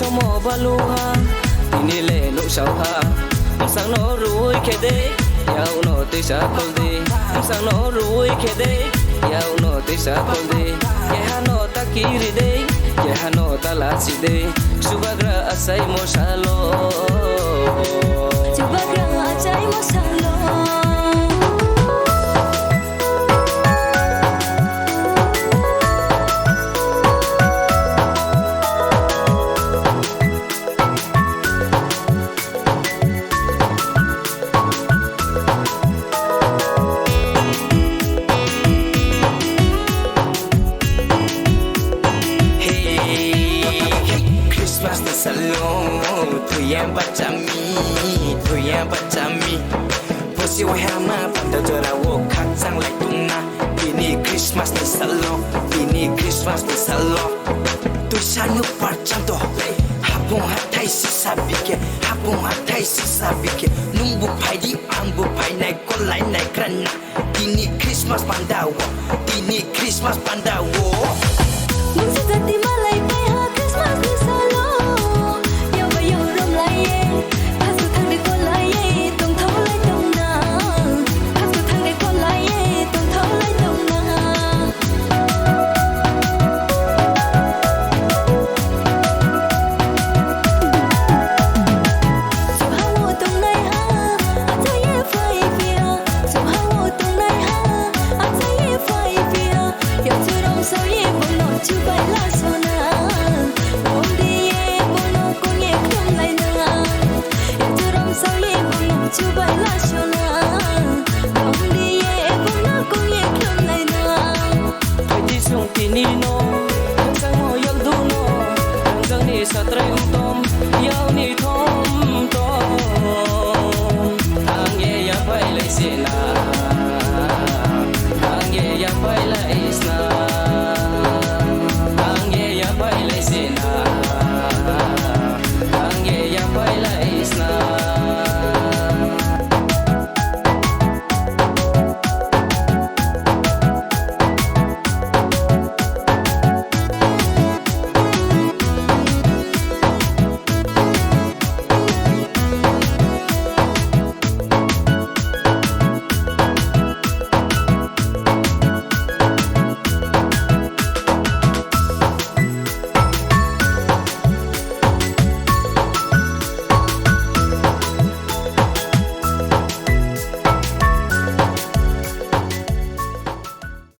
Sao mò ba lu ha ini le no sao ha sang nó ruồi khe đế yau nó tê sa con đi sang nó ruồi khe đế yau nó tê sa con đi ye ha nó ta kiri đế ye ha nó ta la si đế subagra asai mo salo subagra asai mo salo. Posi wa hama pada jora wo khak sang lai tung na ini Christmas ni salon ini Christmas ni salon tu sanu parcham to hapung hatai sisabike hapung hatai sisabike nungbu pai di angbu pai nai kon lai nai krana ini Christmas pandawo ini Christmas pandawo Mungsi jati malai pai ha Christmas ni salon yo ba yo rom lai ye hasu thang de kon lai ye tong thau lai tong na hasu thang de kon lai ye tong thau lai tong na Kchu Hao Tongnaiha acha ye phai pia Kchu Hao Tongnaiha acha ye phai pia yo chu dong sao ye bong no chu bai la so na bong di ye bong no kon ye khom lai na yo chu dong sao ye bong no chu